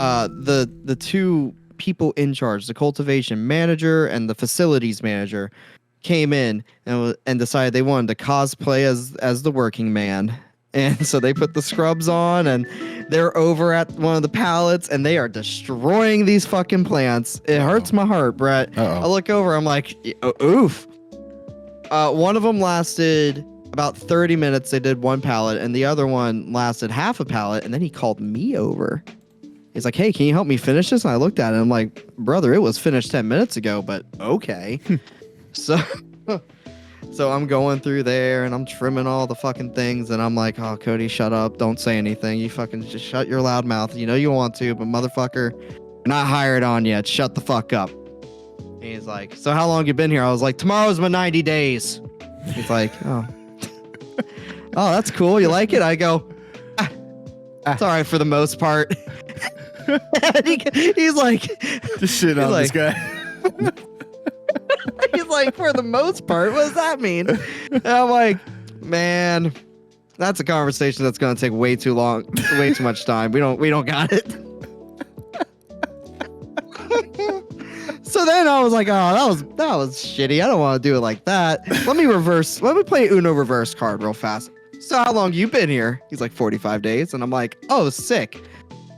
the two people in charge, the cultivation manager and the facilities manager, came in and decided they wanted to cosplay as the working man. And so they put the scrubs on and they're over at one of the pallets and they are destroying these fucking plants. It hurts my heart, Brett. I look over, I'm like, oof. One of them lasted about 30 minutes. They did one pallet and the other one lasted half a pallet. And then he called me over. He's like, hey, can you help me finish this? And I looked at it and I'm like, brother, it was finished 10 minutes ago, but okay. So I'm going through there and I'm trimming all the fucking things and I'm like, oh, Cody, shut up. Don't say anything. You fucking just shut your loud mouth. You know you want to, but motherfucker, you're not hired on yet. Shut the fuck up. And he's like, so how long you been here? I was like, tomorrow's my 90 days. He's like, oh, that's cool. You like it? I go, it's all right for the most part. He's like, just shit on this guy. He's like, for the most part, what does that mean? And I'm like, man, that's a conversation that's gonna take way too long, way too much time. We don't got it. So then I was like, oh, that was shitty. I don't want to do it like that. Let me play Uno reverse card real fast. So how long you been here? He's like 45 days, and I'm like, oh, sick.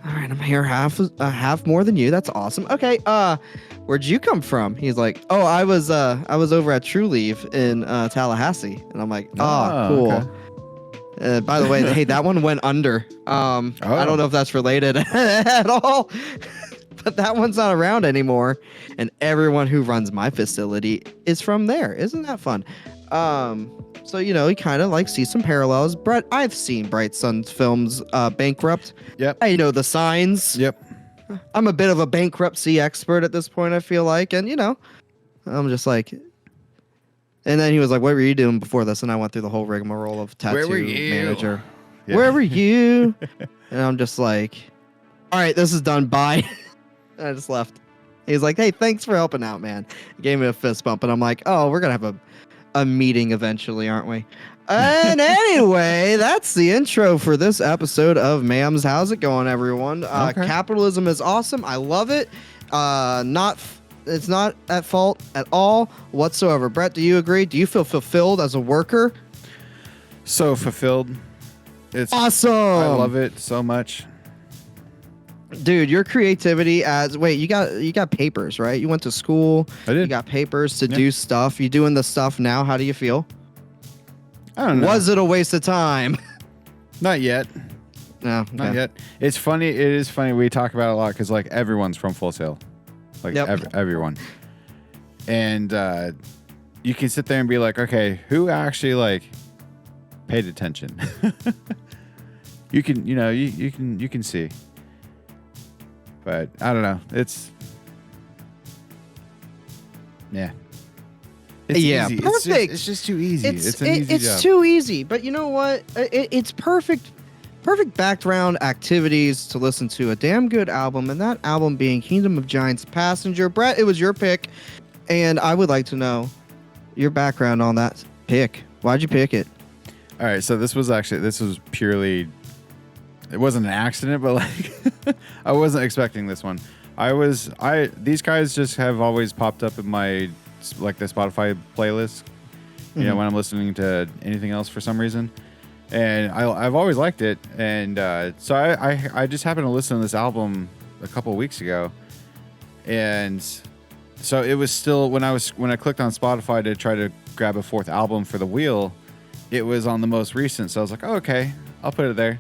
All right, I'm here half more than you. That's awesome. Okay, where'd you come from? He's like, oh, I was over at True Leave in Tallahassee, and I'm like, oh, cool. Okay. By the way, hey, that one went under. I don't know if that's related at all, but that one's not around anymore, and everyone who runs my facility is from there. Isn't that fun? So, you know, he kind of like sees some parallels. Brett, I've seen Bright Sun's films, Bankrupt. Yep. I know the signs. Yep. I'm a bit of a bankruptcy expert at this point, I feel like. And, you know, I'm just like... And then he was like, what were you doing before this? And I went through the whole rigmarole of tattoo manager. Yeah. Where were you? And I'm just like, all right, this is done. Bye. And I just left. He's like, hey, thanks for helping out, man. He gave me a fist bump. And I'm like, oh, we're going to have a meeting eventually, aren't we? And anyway, that's the intro for this episode of MAMS. How's it going, everyone? Okay. Capitalism is awesome. I love it. It's not at fault at all whatsoever. Brett, do you agree? Do you feel fulfilled as a worker? So fulfilled. It's awesome. I love it so much. Dude, your creativity you got papers, right? You went to school. I did. You got papers to do stuff. You doing the stuff now. How do you feel? I don't know. Was it a waste of time? Not yet. No, okay. Not yet. It's funny. It is funny. We talk about it a lot because like everyone's from Full Sail, like everyone, and you can sit there and be like, okay, who actually like paid attention? You can see. But I don't know. It's easy. Perfect. It's just too easy. It's an easy job. It's too easy. But you know what? It's perfect background activities to listen to a damn good album, and that album being Kingdom of Giants Passenger. Brett, it was your pick, and I would like to know your background on that pick. Why'd you pick it? All right, so this was purely. It wasn't an accident, but like I wasn't expecting this one. These guys just have always popped up in my like the Spotify playlist, you know, when I'm listening to anything else for some reason, and I've always liked it, and so I just happened to listen to this album a couple of weeks ago, and so it was still when I clicked on Spotify to try to grab a fourth album for the wheel, it was on the most recent, so I was like, oh, okay, I'll put it there.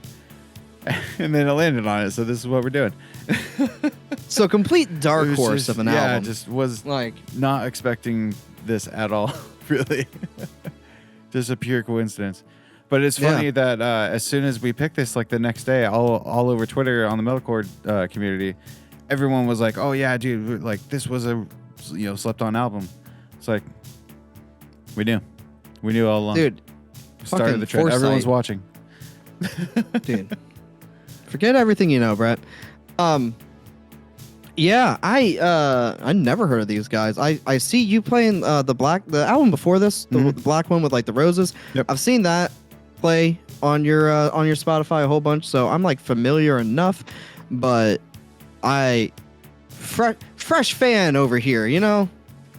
And then I landed on it, so this is what we're doing. So complete dark horse of an album. Yeah, just was like not expecting this at all, really. Just a pure coincidence. But it's funny that as soon as we picked this, like the next day, all over Twitter on the metalcore community, everyone was like, "Oh yeah, dude, like this was a slept-on album." It's like we knew all along. Dude, started the trend. Everyone's watching. Dude. Forget everything you know, Brett. Yeah, I never heard of these guys. I see you playing the album before this, the black one with like the roses. Yep. I've seen that play on your Spotify a whole bunch, so I'm like familiar enough. But fresh fan over here, you know,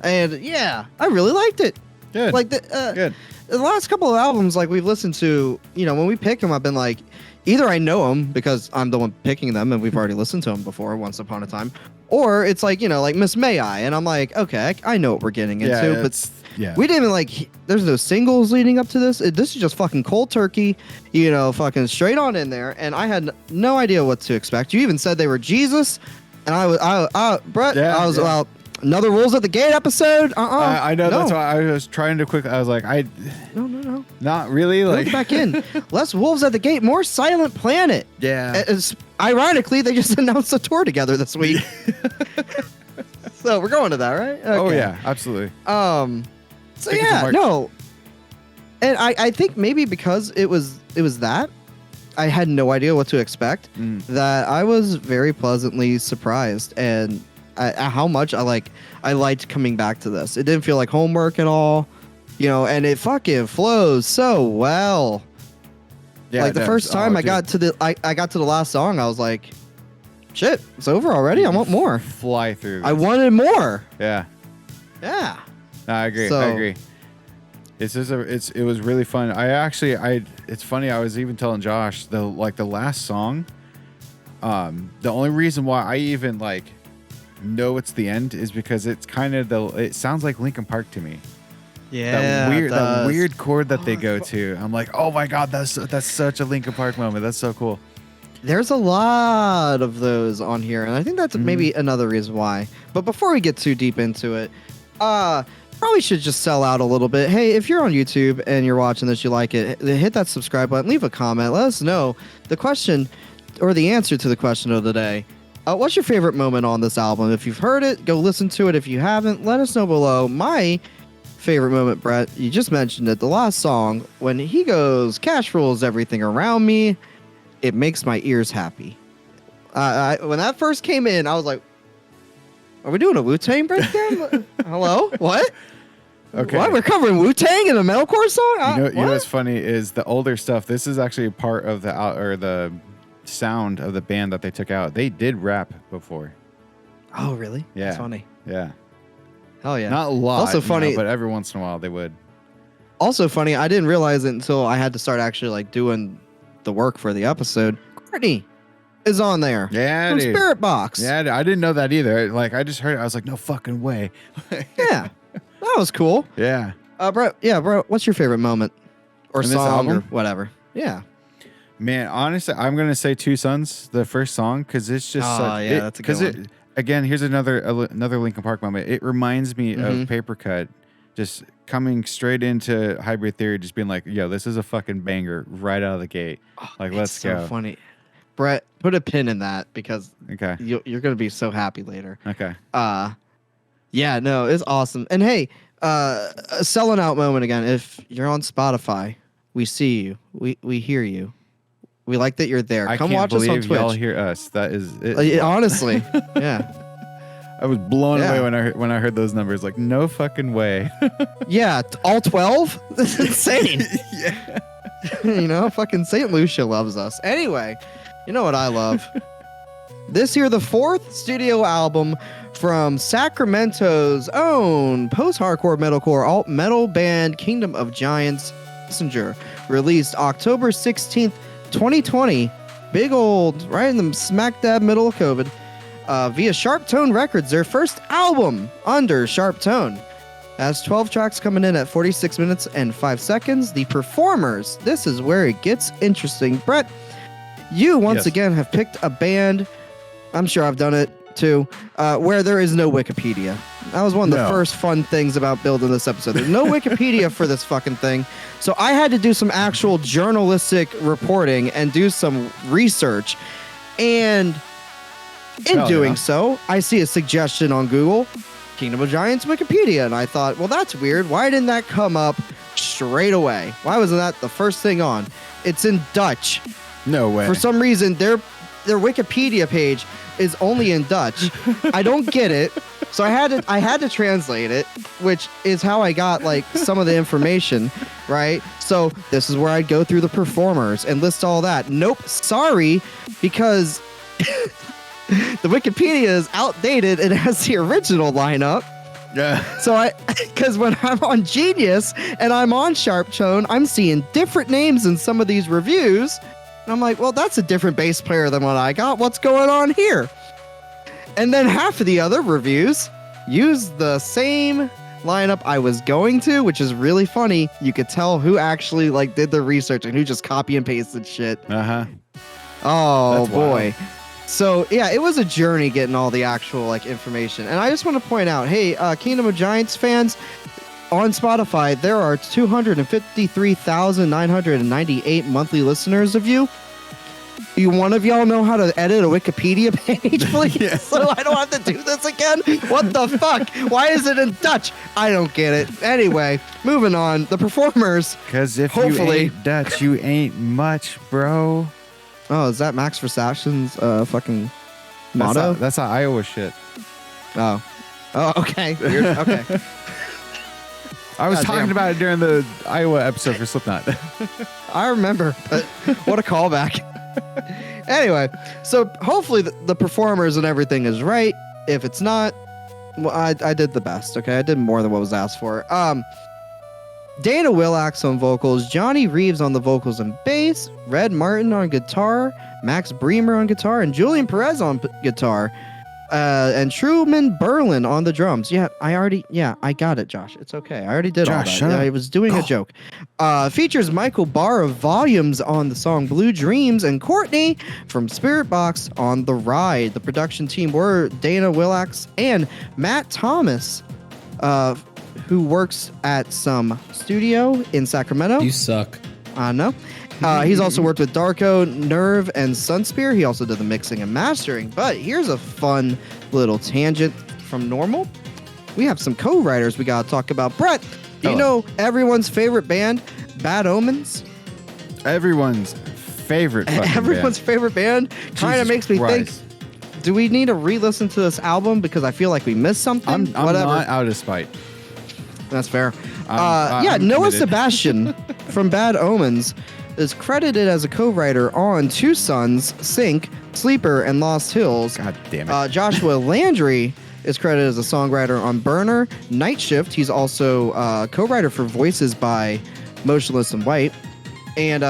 and yeah, I really liked it. Good. Like Good. the last couple of albums, like we've listened to, you know, when we pick them, I've been like, either I know them because I'm the one picking them and we've already listened to them before once upon a time, or it's like, you know, like Miss May I, and I'm like, okay, I know what we're getting into, but we didn't even like, there's no singles leading up to this. This is just fucking cold turkey, you know, fucking straight on in there, and I had no idea what to expect. You even said they were Jesus, and Brett, I was well, another Rules at the Gate episode. I know, that's why I was trying to quickly. I was like, no, not really. Like, get back in. Less Wolves at the Gate, more Silent Planet. Yeah. Ironically, they just announced a tour together this week. So we're going to that, right? Okay. Oh yeah, absolutely. So yeah, no. And I think maybe because it was that, I had no idea what to expect. That I was very pleasantly surprised, and how much I liked coming back to this. It didn't feel like homework at all, you know, and it fucking flows so well. Yeah, like the first time I got to the last song, I was like, shit, it's over already. I want more. Fly through this. I wanted more. Yeah. Yeah. No, I agree. I agree. It was really fun. It's funny. I was even telling Josh the last song. The only reason why I even know it's the end is because it's kind of it sounds like Linkin Park to me. Yeah, that weird chord that they go to. I'm like, oh my god, that's such a Linkin Park moment. That's so cool. There's a lot of those on here, and I think that's maybe another reason why. But before we get too deep into it, probably should just sell out a little bit. Hey, if you're on YouTube and you're watching this, you like it, hit that subscribe button, leave a comment, let us know the question or the answer to the question of the day. What's your favorite moment on this album? If you've heard it, go listen to it. If you haven't, let us know below. My favorite moment, Brett, you just mentioned it, the last song, when he goes, cash rules everything around me, it makes my ears happy. When that first came in, I was like, are we doing a Wu-Tang breakdown? Hello? What? Okay. What? We're covering Wu-Tang in a metalcore song? You know what's funny is the older stuff. This is actually a part of the sound of the band that they took out. They did rap before. Oh, really? Yeah. That's funny. Yeah. Hell yeah. Not a lot. Also funny, but every once in a while they would. Also funny, I didn't realize it until I had to start actually doing the work for the episode. Courtney is on there. Yeah, from dude. Spirit Box. Yeah, I didn't know that either. I just heard it. I was like, no fucking way. Yeah. That was cool. Yeah. Bro, what's your favorite moment or in song or whatever? Yeah. Man, honestly, I'm gonna say Two Sons, the first song, because it's just that's a good one. Again, here's another Linkin Park moment. It reminds me of Paper Cut, just coming straight into Hybrid Theory, just being like, yo, this is a fucking banger right out of the gate. Let's go. So funny. Brett, put a pin in that because okay, you're gonna be so happy later. Okay. Yeah, no, it's awesome. And hey, a selling out moment again. If you're on Spotify, we see you, we hear you. We like that you're there. Come watch us on Twitch. Y'all hear us. That is it. Honestly, yeah. I was blown away when I heard those numbers. Like, no fucking way. Yeah, all 12. That's insane. Yeah. You know, fucking St. Lucia loves us. Anyway, you know what I love? This here, the 4th studio album from Sacramento's own post-hardcore metalcore alt metal band Kingdom of Giants, Messenger, released October 16th, 2020, big old, right in the smack dab middle of COVID, via Sharp Tone Records, their first album under Sharp Tone. Has 12 tracks coming in at 46 minutes and 5 seconds. The performers, this is where it gets interesting. Brett, you once again have picked a band, I'm sure I've done it too, where there is no Wikipedia. That was one of the first fun things about building this episode. There's no Wikipedia for this fucking thing. So I had to do some actual journalistic reporting and do some research. And in doing so, I see a suggestion on Google, Kingdom of Giants Wikipedia. And I thought, well, that's weird. Why didn't that come up straight away? Why wasn't that the first thing on? It's in Dutch. No way. For some reason, their Wikipedia page is only in Dutch. I don't get it. So I had to translate it, which is how I got some of the information, right? So this is where I'd go through the performers and list all that. Nope, sorry, because the Wikipedia is outdated. It has the original lineup. Yeah. So because when I'm on Genius and I'm on Sharp Tone, I'm seeing different names in some of these reviews. And I'm like, well, that's a different bass player than what I got. What's going on here? And then half of the other reviews use the same lineup I was going to, which is really funny. You could tell who actually like did the research and who just copy and pasted shit. Uh-huh. Oh, That's boy. wild. So, yeah, it was a journey getting all the actual like information. And I just want to point out, hey, Kingdom of Giants fans, on Spotify, there are 253,998 monthly listeners of you. Do one of y'all know how to edit a Wikipedia page, please? Yeah. So I don't have to do this again? What the fuck? Why is it in Dutch? I don't get it. Anyway, moving on. The performers. Because if Hopefully. you ain't Dutch, you ain't much, bro. Oh, is that Max Verstappen's fucking motto? That's not Iowa shit. Oh. Oh, okay. Weird. Okay. I was God talking damn. about it during the Iowa episode for Slipknot. I remember. But what a callback. Anyway, so hopefully the performers and everything is right. If it's not, well, I did the best. Okay, I did more than what was asked for. Dana Willax on vocals, Johnny Reeves on the vocals and bass, Red Martin on guitar, Max Bremer on guitar, and Julian Perez on guitar, and Truman Berlin on the drums. I got it, Josh. It's okay. I already did all Josh, that. shut up. I was doing a joke. Features Michael Barr of Volumes on the song Blue Dreams, and Courtney from Spirit Box on The Ride. The production team were Dana Willax and Matt Thomas, who works at some studio in Sacramento. You suck. I know. He's also worked with Darko, Nerve, and Sunspear. He also did the mixing and mastering. But here's a fun little tangent from normal. We have some co-writers we got to talk about. Brett, do you know everyone's favorite band, Bad Omens? Everyone's favorite fucking Everyone's favorite band kind of makes me think, do we need to re-listen to this album because I feel like we missed something? I'm Whatever. not out of spite. That's fair. I'm Noah committed. Sebastian from Bad Omens is credited as a co-writer on Two Sons, Sink, Sleeper, and Lost Hills. God damn it. Joshua Landry is credited as a songwriter on Burner, Night Shift. He's also co-writer for Voices by Motionless in White. And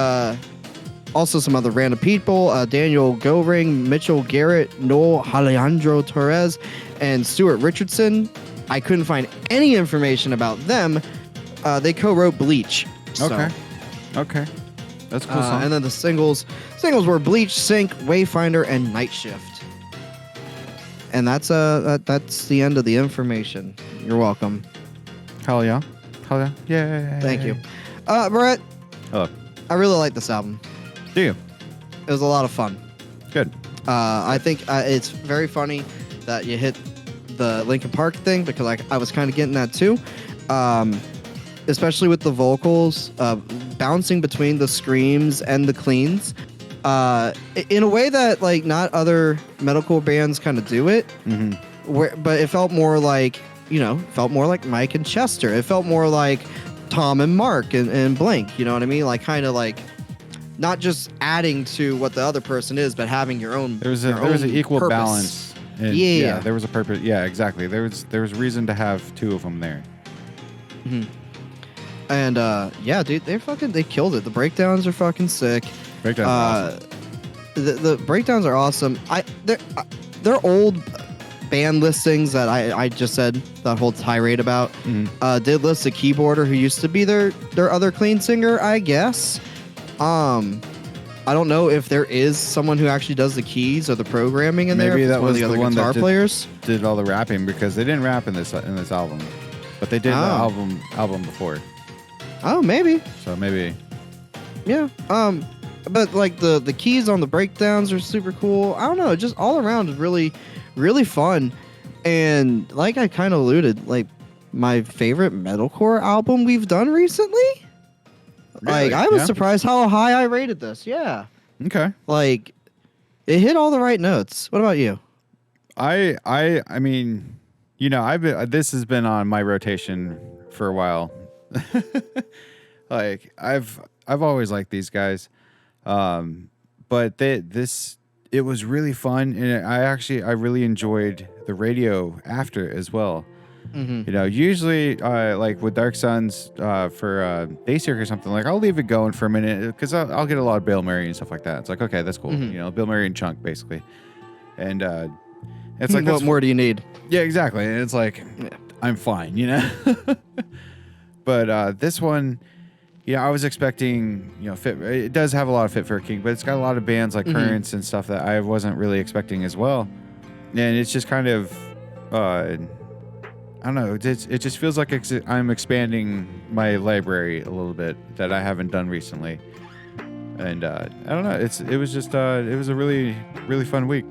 also some other random people, Daniel Goring, Mitchell Garrett, Noel Alejandro Torres, and Stuart Richardson. I couldn't find any information about them. They co-wrote Bleach. So, Okay. That's a cool song. and then the singles were Bleach, Sync, Wayfinder, and Night Shift. And that's the end of the information. You're welcome. Hell yeah. Yay. Thank you. Brett, Hello. I really like this album. Do you? It was a lot of fun. Good. I think it's very funny that you hit the Linkin Park thing because I was kind of getting that too. Especially with the vocals, bouncing between the screams and the cleans, in a way that like not other metalcore bands kind of do it. Mm-hmm. But it felt more like Mike and Chester. It felt more like Tom and Mark and Blink. You know what I mean? Like kind of like not just adding to what the other person is, but having your own. There was an equal purpose. balance. And, Yeah. There was a purpose. Yeah, exactly. There was reason to have two of them there. Mm-hmm. And yeah, dude, they killed it. The breakdowns are fucking sick. Breakdown. Awesome. The breakdowns are awesome. They're old band listings that I just said that whole tirade about. Mm-hmm. Did list a keyboarder who used to be their other clean singer, I guess. I don't know if there is someone who actually does the keys or the programming in there. Maybe if it's that one of was the other the one guitar that players. did all the rapping because they didn't rap in this album, but they did the album before. Oh, maybe. So maybe. Yeah. But like the keys on the breakdowns are super cool. I don't know, just all around is really, really fun. And like I kind of alluded, like my favorite metalcore album we've done recently. Really? Like I was surprised how high I rated this. Yeah. Okay. Like it hit all the right notes. What about you? I mean, you know, this has been on my rotation for a while. Like I've always liked these guys, but this it was really fun, and I really enjoyed the radio after as well. You know, usually like with Dark Suns for Basic or something, like I'll leave it going for a minute because I'll get a lot of Bill Murray and stuff like that. It's like, okay, that's cool. You know, Bill Murray and Chunk basically, and it's like, what more do you need? Yeah, exactly. And it's like, I'm fine, you know. But this one, I was expecting, it does have a lot of Fit for a King, but it's got a lot of bands like Currents and stuff that I wasn't really expecting as well. And it's just kind of, I don't know, it just feels like I'm expanding my library a little bit that I haven't done recently. And I don't know, it was a really, really fun week.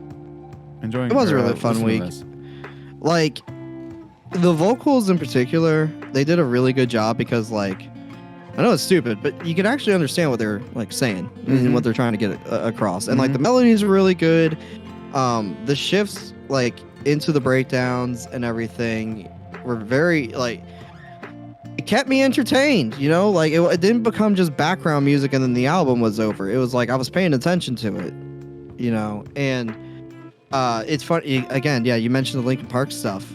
Enjoying it was a really fun week. Like, the vocals in particular, they did a really good job because, like, I know it's stupid, but you can actually understand what they're like saying and what they're trying to get across. And like the melodies are really good. The shifts like into the breakdowns and everything were very like, it kept me entertained, like it didn't become just background music and then the album was over. It was like I was paying attention to it, and it's funny again. Yeah, you mentioned the Linkin Park stuff.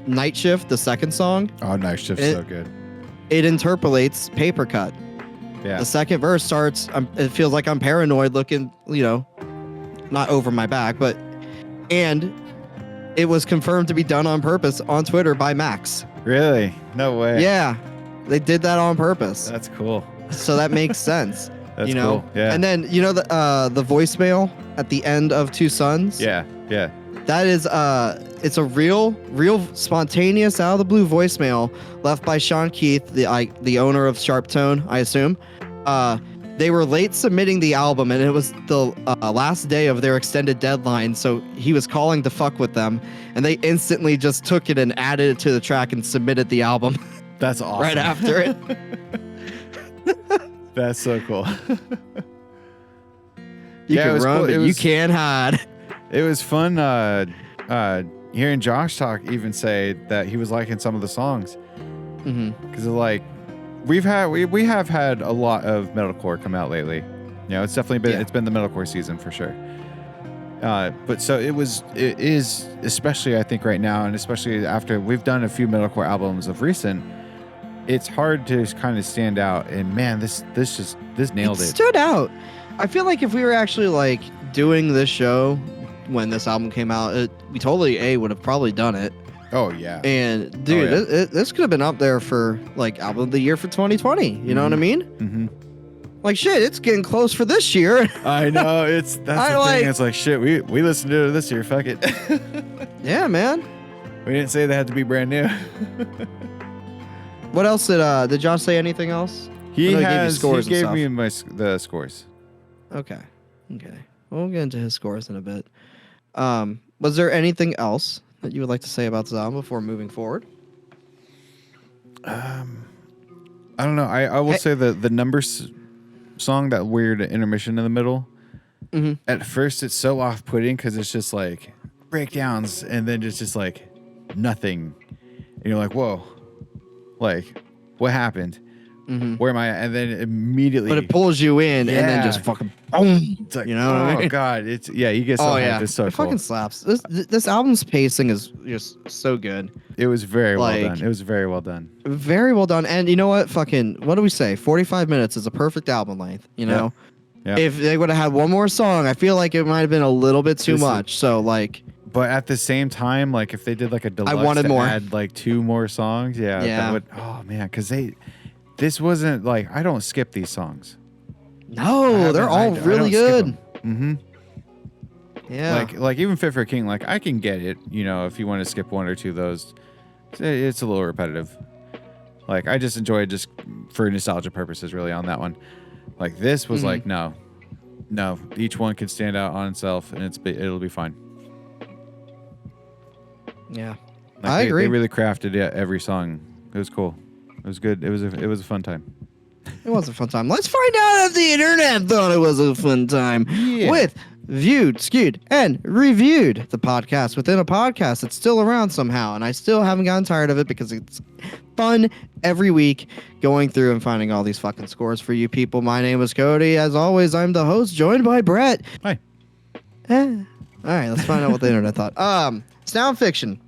Night Shift, the second song. Oh, Night Shift's so good. It interpolates Paper Cut. Yeah. The second verse starts, it feels like I'm paranoid looking, not over my back, and it was confirmed to be done on purpose on Twitter by Max. Really? No way. Yeah. They did that on purpose. That's cool. So that makes sense. That's cool. Yeah. And then, the voicemail at the end of Two Sons? Yeah. Yeah. That is, it's a real spontaneous out of the blue voicemail left by Sean Keith, the owner of Sharp Tone, I assume. They were late submitting the album, and it was the last day of their extended deadline, so he was calling to fuck with them, and they instantly just took it and added it to the track and submitted the album. That's awesome. Right after it. That's so cool. You can run, but you can't hide. It was fun hearing Josh talk, even say that he was liking some of the songs. Because like we have had a lot of metalcore come out lately. It's definitely been it's been the metalcore season for sure. But so it is especially I think right now, and especially after we've done a few metalcore albums of recent, it's hard to kind of stand out. And man, this nailed it. It stood out. I feel like if we were actually like doing this show when this album came out, we totally would have probably done it. Oh yeah. And dude, this could have been up there for like album of the year for 2020. You know what I mean? Like shit, it's getting close for this year. I know that's the thing. It's like shit. We listened to it this year. Fuck it. Yeah, man. We didn't say they had to be brand new. What else did Josh say? Anything else? He gave me the scores. Okay. We'll get into his scores in a bit. Was there anything else that you would like to say about this album before moving forward? I don't know. I will say the numbers song, that weird intermission in the middle. At first, it's so off-putting because it's just like breakdowns, and then it's just like nothing, and you're like, whoa, like what happened? Where am I at? And then immediately, but it pulls you in, and then just fucking boom. It's like, what I mean? God, you get so hyped. It's so it cool. Fucking slaps. This album's pacing is just so good. It was very well done. It was very well done. Very well done. And you know what? Fucking, what do we say? 45 minutes is a perfect album length. Yep. If they would have had one more song, I feel like it might have been a little bit too much. So like. But at the same time, like if they did like a deluxe, I wanted more. Add like 2 more songs. Yeah. That would, oh man, because this wasn't like, I don't skip these songs. No, they're all really good. Yeah. Like even Fit for a King, like I can get it, if you want to skip 1 or 2 of those, it's a little repetitive. Like I just enjoy it just for nostalgia purposes really on that one. Like this was like, no, each one can stand out on itself and it'll be fine. Yeah. Like I agree. They really crafted every song. It was cool. It was good. It was a fun time. It was a fun time. Let's find out if the internet thought it was a fun time with Viewed, Skewed, and Reviewed, the podcast within a podcast that's still around somehow. And I still haven't gotten tired of it because it's fun every week going through and finding all these fucking scores for you people. My name is Cody. As always, I'm the host, joined by Brett. Hi. All right, let's find out what the internet thought. Sound fiction,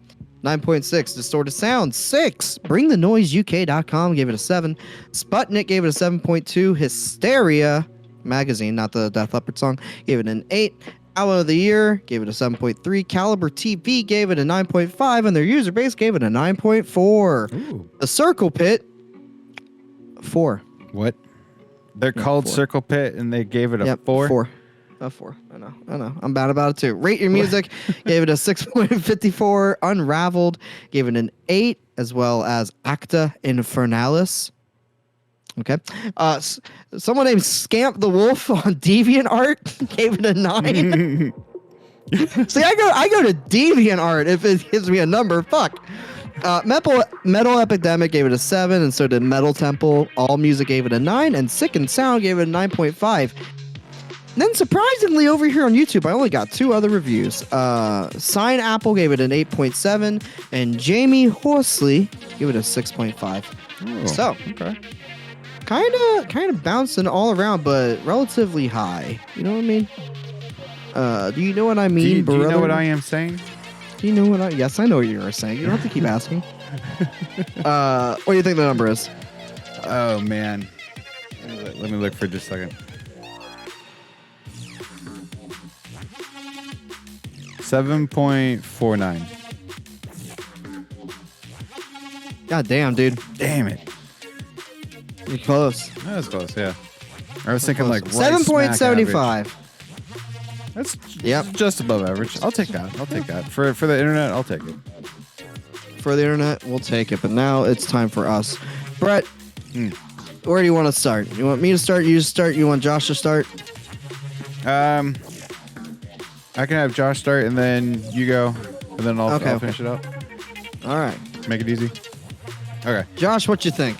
9.6. Distorted sound, 6. BringTheNoiseUK.com gave it a 7. Sputnik gave it a 7.2. Hysteria magazine, not the Def Leppard song, gave it an 8. Album of the Year gave it a 7.3. Caliber TV gave it a 9.5, and their user base gave it a 9.4. Ooh. The Circle Pit, 4. What? They're called 4. Circle Pit, and they gave it a 4? 4. A 4. I know. I'm bad about it too. Rate Your Music gave it a 6.54. Unraveled gave it an 8, as well as Acta Infernalis. Okay. Someone named Scamp the Wolf on DeviantArt gave it a 9. See, I go to DeviantArt if it gives me a number. Fuck. Metal Epidemic gave it a 7, and so did Metal Temple. All Music gave it a 9, and Sick and Sound gave it a 9.5. Then surprisingly, over here on YouTube, I only got 2 other reviews. Sign Apple gave it an 8.7, and Jamie Horsley gave it a 6.5. Oh, so, okay. kind of bouncing all around, but relatively high. You know what I mean? Do you know what I mean, do you know what I am saying? Do you know what I... Yes, I know what you're saying. You don't have to keep asking. What do you think the number is? Oh, man. Let me look for just a second. 7.49. God damn, dude. Damn it. You're close. That was close, yeah. I was thinking like right 7.75. That's Yep. just above average. I'll take that. For the internet, I'll take it. For the internet, we'll take it. But now it's time for us. Brett, where do you want to start? You want me to start? You to start? You want Josh to start? I can have Josh start, and then you go, and then I'll finish it up. All right. Make it easy. Okay. Josh, what you think?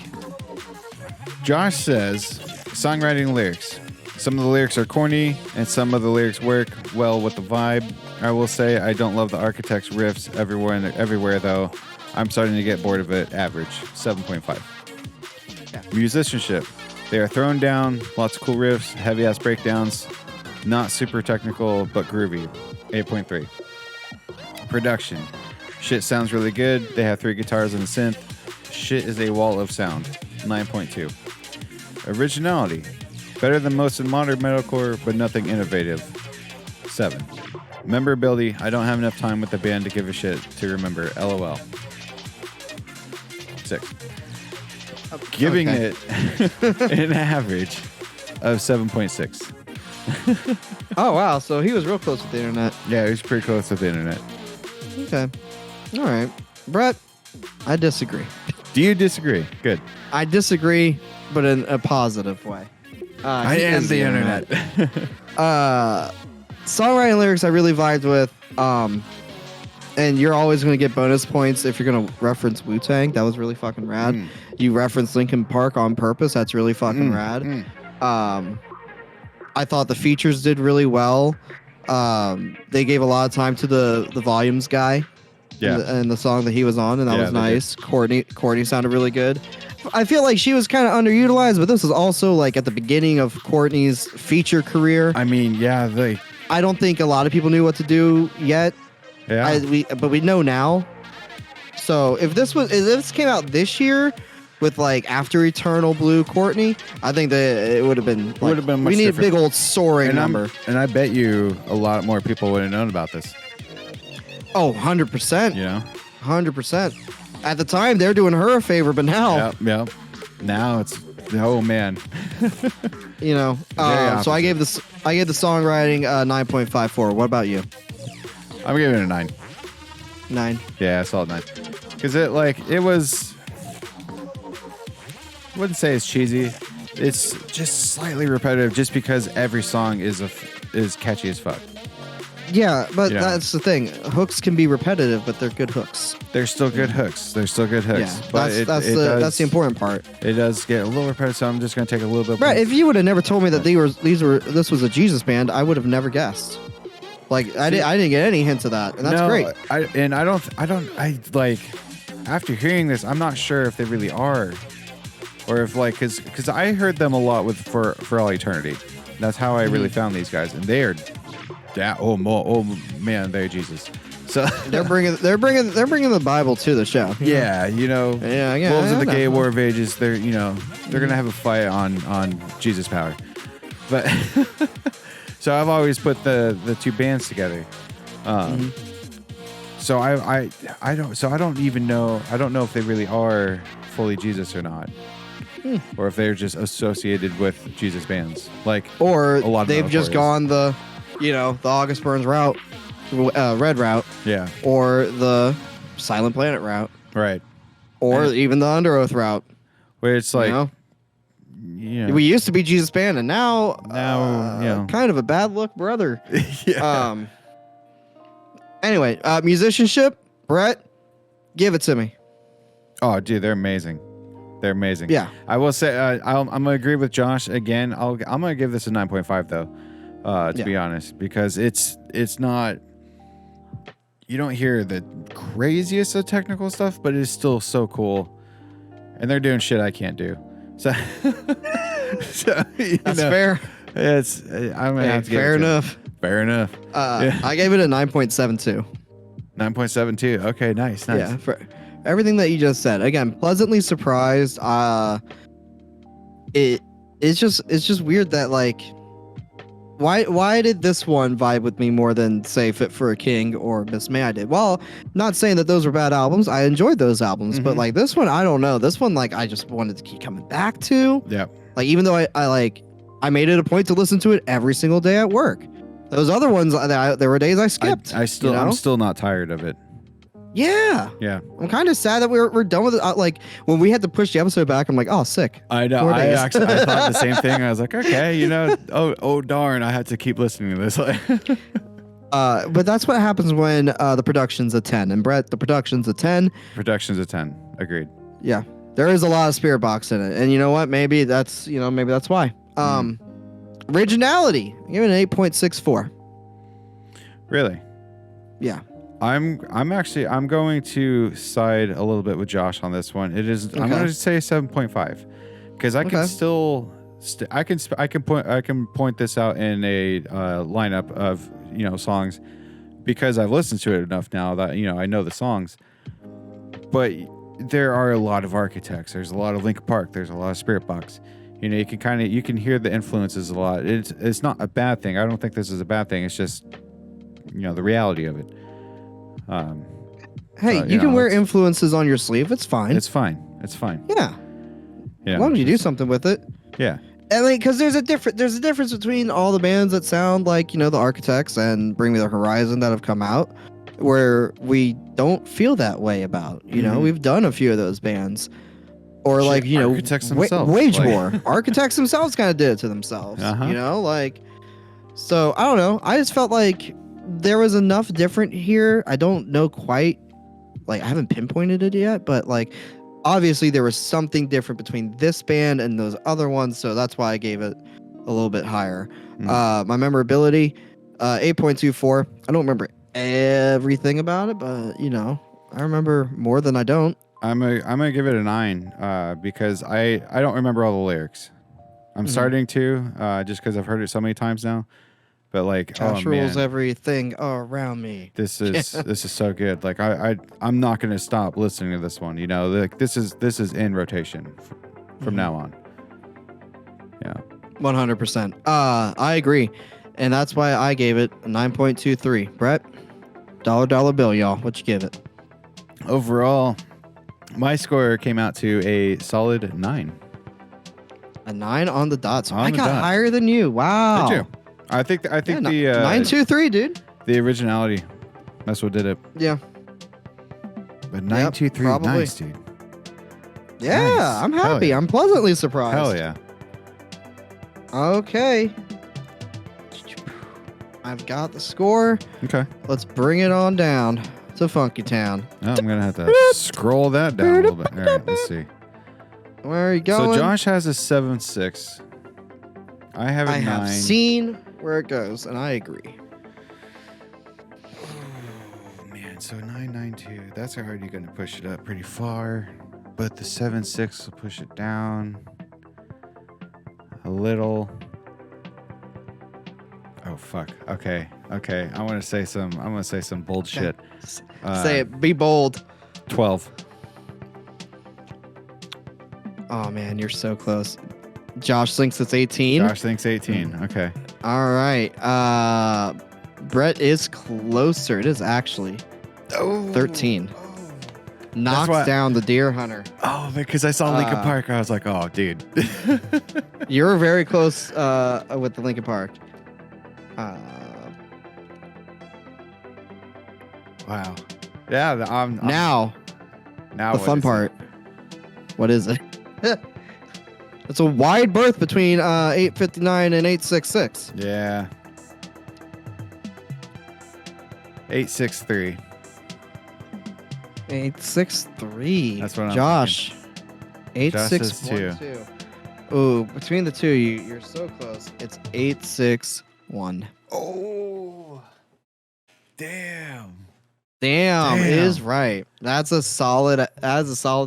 Josh says, songwriting and lyrics. Some of the lyrics are corny, and some of the lyrics work well with the vibe. I will say I don't love the Architects riffs everywhere though. I'm starting to get bored of it. Average, 7.5. Yeah. Musicianship. They are thrown down, lots of cool riffs, heavy-ass breakdowns. Not super technical, but groovy. 8.3. Production. Shit sounds really good. They have 3 guitars and a synth. Shit is a wall of sound. 9.2. Originality. Better than most in modern metalcore, but nothing innovative. 7. Memorability. I don't have enough time with the band to give a shit to remember. LOL. 6. Giving it an average of 7.6. Oh, wow. So he was real close with the internet. Yeah, he was pretty close with the internet. Okay. All right. Brett, I disagree. Do you disagree? Good. I disagree, but in a positive way. I am the internet. Songwriting lyrics I really vibed with. And you're always going to get bonus points if you're going to reference Wu-Tang. That was really fucking rad. You referenced Linkin Park on purpose. That's really fucking rad. I thought the features did really well. They gave a lot of time to the volumes guy. Yeah. And the song that he was on, and that was nice. Courtney sounded really good. I feel like she was kind of underutilized, but this is also like at the beginning of Courtney's feature career. I mean, yeah, I don't think a lot of people knew what to do yet. Yeah. But we know now. So if this came out this year with like After Eternal Blue Courtney, I think that it would have been like, would have been much we need different. a big old soaring number. And I bet you a lot more people would have known about this. Oh, 100%. You know? 100%. At the time, they're doing her a favor, but now... Yep. Now it's... Oh, man. You know. So I gave the songwriting 9.54. What about you? I'm giving it a 9. 9. Yeah, I saw it 9. Because it was... I wouldn't say it's cheesy. It's just slightly repetitive just because every song is catchy as fuck. Yeah, but You know? that's the thing. Hooks can be repetitive, but they're good hooks. They're still good hooks. Yeah, But that's the important part. It does get a little repetitive, so I'm just going to take a little bit. Right, if you would have never told me that this was a Jesus band, I would have never guessed. Like I didn't get any hints of that, and that's great. I like after hearing this, I'm not sure if they really are, or if like because I heard them a lot with for all eternity. That's how I really found these guys, and they are Yeah. Oh man, they're Jesus. So they're bringing the Bible to the show. yeah, Yeah, wolves of the I gay know. war of ages. They're gonna have a fight on Jesus power, but so I've always put the two bands together. So I don't even know. I don't know if they really are fully Jesus or not, or if they're just associated with Jesus bands. Like, Or a lot of they've just metalcore is. gone the August Burns route, red route, Yeah. or the Silent Planet route, Right. or And- even the Under Oath route. Where it's like, We used to be Jesus Band, and now Now, kind of a bad look, brother. yeah. Anyway, musicianship, Brett, give it to me. Oh, dude, they're amazing. They're amazing. Yeah. I will say, I'm gonna agree with Josh again. I'm gonna give this a 9.5 though, to be honest, because it's not. You don't hear the craziest of technical stuff, but it's still so cool, and they're doing shit I can't do. So, That's fair. It's I'm gonna have to give Fair it to enough. him. Fair enough. I gave it a 9.72. 9.72. Okay, nice. Yeah, for everything that you just said. Again, pleasantly surprised. It's just weird that like, why did this one vibe with me more than say Fit for a King or Miss May I did? Well, not saying that those were bad albums. I enjoyed those albums, but like this one, I don't know. This one, like, I just wanted to keep coming back to. Yeah. Like, even though I made it a point to listen to it every single day at work. Those other ones, there were days I skipped. I'm still not tired of it. Yeah. Yeah. I'm kind of sad that we're done with it. Like, when we had to push the episode back, I'm like, oh, sick. I know. 4 I days. thought the same thing. I was like, okay, oh darn, I had to keep listening to this. But that's what happens when the production's a 10. And Brett, the production's a 10. Production's a 10. Agreed. Yeah. There is a lot of spirit box in it. And you know what? Maybe that's why. Originality. I give it an 8.64. Really? Yeah. I'm going to side a little bit with Josh on this one. It is. I'm going to say 7.5 because I can still. I can point this out in a lineup of songs because I've listened to it enough now that I know the songs. But there are a lot of Architects. There's a lot of Linkin Park. There's a lot of Spirit Box. You can hear the influences a lot. It's not a bad thing. I don't think this is a bad thing. It's just the reality of it. Hey, you can wear influences on your sleeve. It's fine. It's fine. Yeah. As long as you do something with it. Yeah. And like, because there's a difference between all the bands that sound like the Architects and Bring Me the Horizon that have come out, where we don't feel that way about. We've done a few of those bands, or like Architects themselves, Wage War. Architects themselves kind of did it to themselves. So I don't know. I just felt like there was enough different here. I don't know quite. Like, I haven't pinpointed it yet, but like, obviously there was something different between this band and those other ones, so that's why I gave it a little bit higher. My memorability, 8.24. I don't remember everything about it, but I remember more than I don't. I'm gonna give it a 9 because I don't remember all the lyrics. I'm starting to just because I've heard it so many times now. But like, Josh rules everything around me. This is so good. Like I'm not gonna stop listening to this one. Like this is in rotation from now on. Yeah. 100%. I agree, and that's why I gave it a 9.23. Brett, dollar bill, y'all. What you give it? Overall, my score came out to a solid 9. A 9 on the dot. So On I the got dot. higher than you. Wow. Did you? I think the 9.23, dude. The originality, that's what did it. Yeah. But 9.23, probably. nice, dude. Yeah, Nice. I'm Hell happy. yeah. I'm pleasantly surprised. Hell yeah. Okay. I've got the score. Okay. Let's bring it on down to Funky Town. Oh, I'm gonna have to scroll that down a little bit. All right, let's see. Where are you going? So Josh has a 7.6. I have a 9. have seen where it goes, and I agree. Oh, man, so 9.92. That's already going to push it up pretty far. But the 7.6 will push it down a little. Oh fuck. Okay. I'm gonna say some bold shit. Say it. Be bold. 12. Oh man, you're so close. Josh thinks it's 18. Josh thinks 18. Okay. All right. Brett is closer. It is actually 13. Knocks down the Deer Hunter. Oh, because I saw Linkin Park, I was like, oh, dude. You're very close with the Linkin Park. Wow. Yeah. I'm now the fun part. What is it? It's a wide berth between 859 and 866. Yeah. 863. 863. That's what I'm Josh. thinking. Josh says 8612. Ooh, between the two, you're so close. It's 861. Oh. Damn. Damn, it is right. That's a solid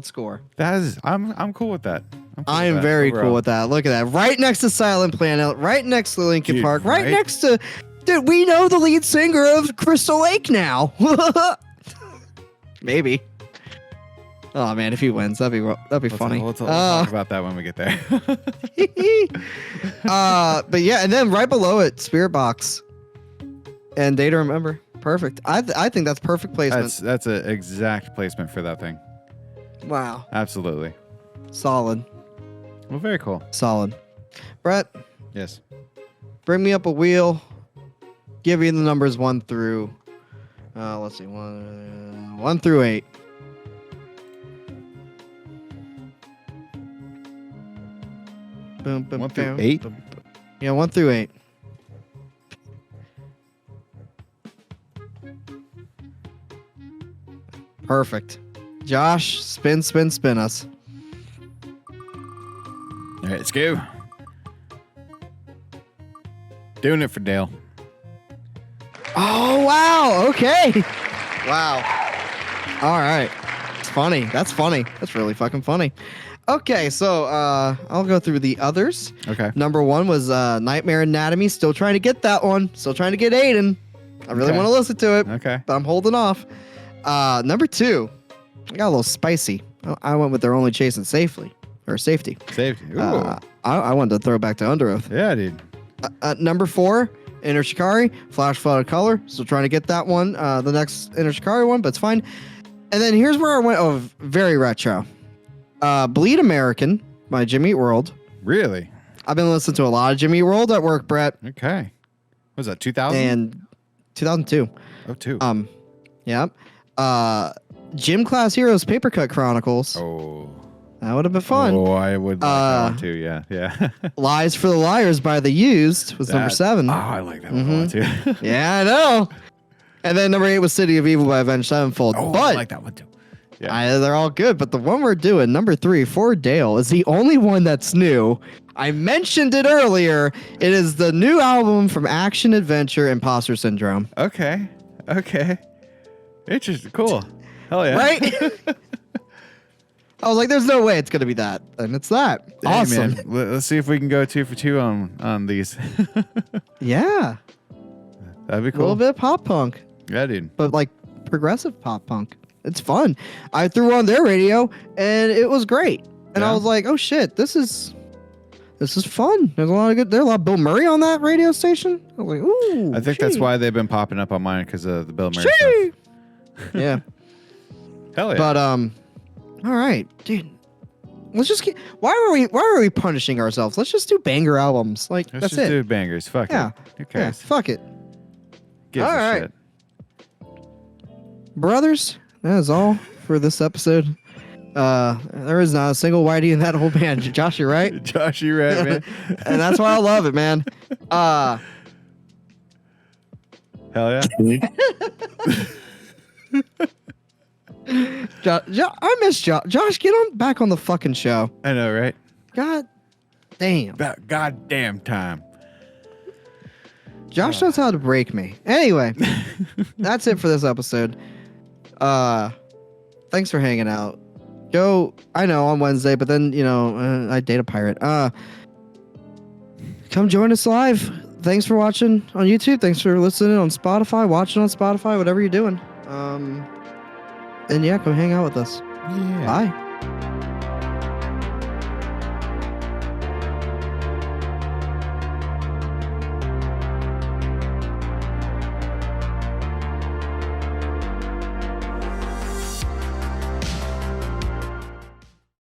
score. I'm cool with that. I am very cool with that. Look at that. Right next to Silent Planet, right next to Linkin Park, right next to... Dude, we know the lead singer of Crystal Lake now. Maybe. Oh man, if he wins, that'd be funny. We'll talk about that when we get there. But yeah, and then right below it, Spirit Box and Day to Remember. Perfect. I think that's perfect placement. That's an exact placement for that thing. Wow. Absolutely. Solid. Well, very cool. Solid. Brett. Yes. Bring me up a wheel. Give you the numbers 1 through. Let's see, 1 through 8. Boom, boom, 1 through boom, 8? boom, boom. Yeah, 1 through 8. Perfect. Josh, spin us. All right, let's go. Doing it for Dale. Oh, wow. Okay. Wow. All right. It's funny. That's funny. That's really fucking funny. Okay, so I'll go through the others. Okay. Number 1 was Nightmare Anatomy. Still trying to get that one. Still trying to get Aiden. I really want to listen to it. Okay. But I'm holding off. Number 2, I got a little spicy. I went with They're Only Chasing Safety. Safety. Ooh. I wanted to throw back to Under Oath. Yeah, dude. Number 4, Inner Shikari, Flash Flood of Color. Still trying to get that one, the next Inner Shikari one, but it's fine. And then here's where I went very retro. Bleed American by Jimmy Eat World. Really? I've been listening to a lot of Jimmy Eat World at work, Brett. Okay. What was that, 2000? And 2002. Oh, 2. Yeah. Gym Class Heroes Paper Cut Chronicles. Oh. That would have been fun. Oh, I would like that one too. Yeah. Lies for the Liars by The Used was number 7. Oh, I like that one a lot too. Yeah, I know. And then number 8 was City of Evil by Avenged Sevenfold. Oh, but I like that one too. Yeah. They're all good, but the one we're doing, number 3, For Dale, is the only one that's new. I mentioned it earlier. It is the new album from Action Adventure Imposter Syndrome. Okay. Interesting. Cool. Hell yeah. Right? I was like, there's no way it's going to be that. And it's that. Hey, awesome. Man, let's see if we can go 2 for 2 on these. Yeah. That'd be cool. A little bit of pop punk. Yeah, dude. But like progressive pop punk. It's fun. I threw on their radio and it was great. And I was like, oh shit, this is fun. There's a lot of Bill Murray on that radio station. I was like, ooh. I think that's why they've been popping up on mine, because of the Bill Murray stuff. Yeah. Hell yeah. But all right, dude. Let's just get. Why are we punishing ourselves? Let's just do banger albums. Like Let's that's just it. do bangers. Fuck Yeah. it. Who cares? Yeah, fuck it. Gives All a right. shit. Brothers, that is all for this episode. There is not a single whitey in that whole band. Josh, you're right. Josh, you're right, man. And that's why I love it, man. Hell yeah. I miss Josh. Josh, get on back on the fucking show. I know, right? God damn. About goddamn time. Josh knows how to break me. Anyway, that's it for this episode. Thanks for hanging out. Go, I know, on Wednesday, but then, I date a pirate. Come join us live thanks for watching on YouTube. Thanks for listening on Spotify, watching on Spotify, whatever you're doing. And yeah, come hang out with us. Yeah. Bye.